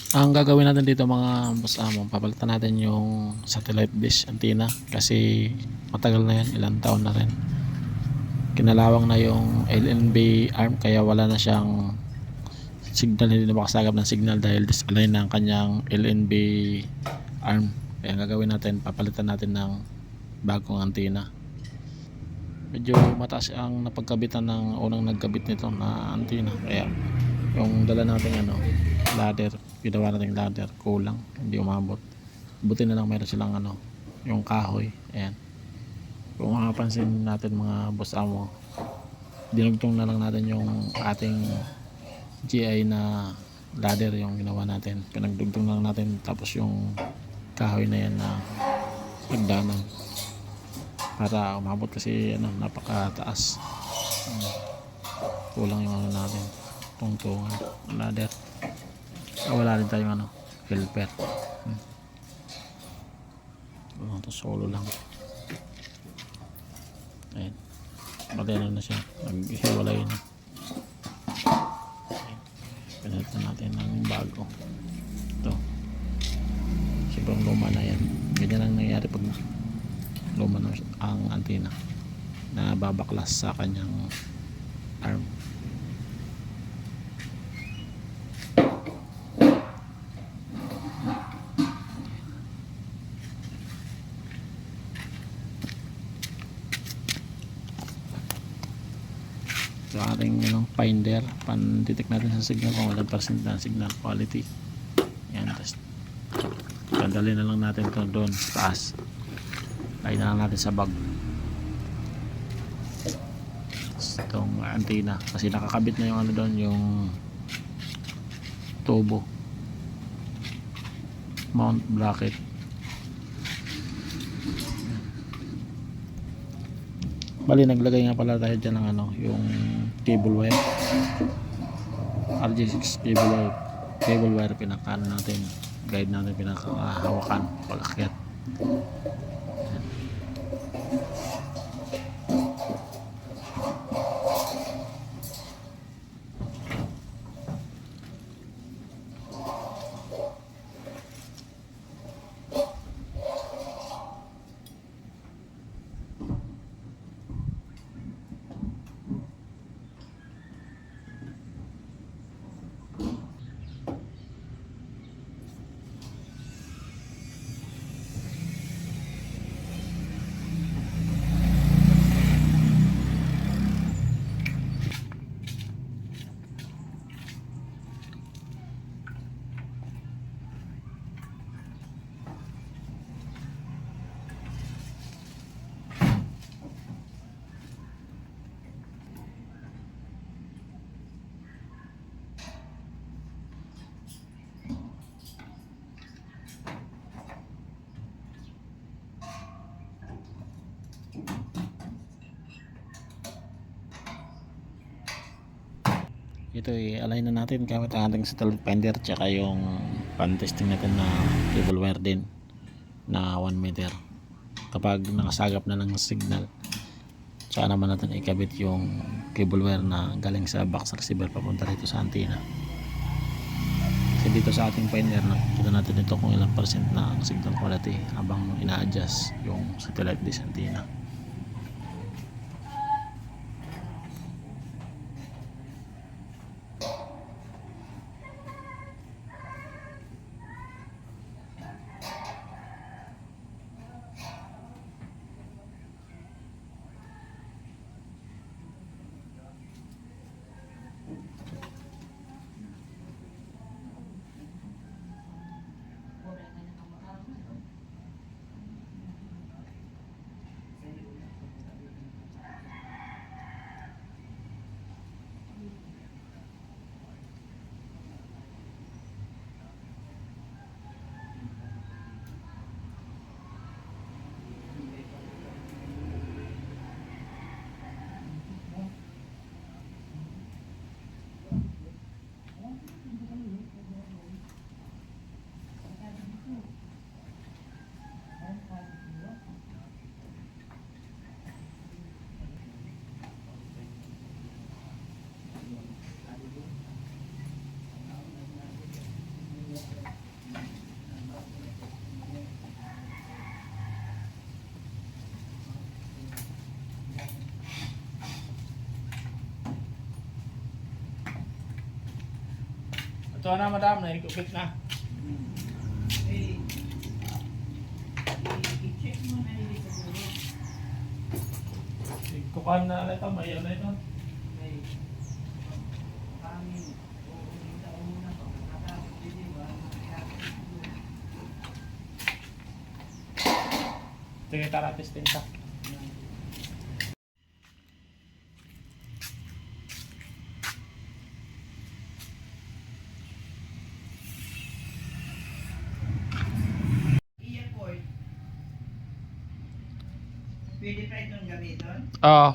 Ang gagawin natin dito mga boss amo, papalitan natin yung satellite dish antenna kasi matagal na yan, ilang taon na rin. Kinalawang na yung LNB arm kaya wala na siyang signal, hindi na makasagap ng signal dahil disalign na ang kanyang LNB arm. Kaya ang gagawin natin, papalitan natin ng bagong antenna. Medyo mataas ang napagkabitan ng unang nagkabit nito na antenna, kaya yung dala natin ladder, ginawa natin ladder, kulang, hindi umabot. Buti na lang meron silang yung kahoy. Ayan, kung mapapansin natin mga boss amo, dinugtong na lang natin yung ating GI na ladder, yung ginawa natin, pinagdugtong lang natin, tapos yung kahoy na yan na nagdanan para umabot kasi napakataas. Kulang yung natin, tungtungan ladder. Wala rin tayong helper. Ito solo lang. Ayan, pati na siya, naghiwalay na. Pinalitan natin ng bago. Ito sobrang luma na yan. Ganyan ang nangyayari pag luma na ang antenna, na babaklas sa kanyang arm. So ating finder, pan-detect natin sa signal kung 100% na signal quality. Yan, tapos tandalin na lang natin ito doon sa taas, lagyan na lang natin sa bag itong antenna kasi nakakabit na yung doon, yung tubo mount bracket. Bali naglagay nga pala tayo dyan ng yung cable wire, RG6 cable wire pinaka natin, guide natin, pinakahawakan pag akyat. Ito i-align na natin gamit ang ating satellite finder tsaka yung pan-testing natin na cable wire din na 1 meter. Kapag nakasagap na ng signal, tsaka naman natin ikabit yung cable wire na galing sa box receiver papunta rito sa antenna. Kasi dito sa ating finder nakikita natin dito kung ilang percent na ang signal quality habang ina-adjust yung satellite dish antenna. Ito na madam, naikupit na. I-check mo na hindi siguro. Kukuhan na ito, may ano ito. May pangin. Uulit ako muna pa. Matapos hindi ba? Sige, tara, testing ka. I-accord. Pwede pa itong gamiton? Oo,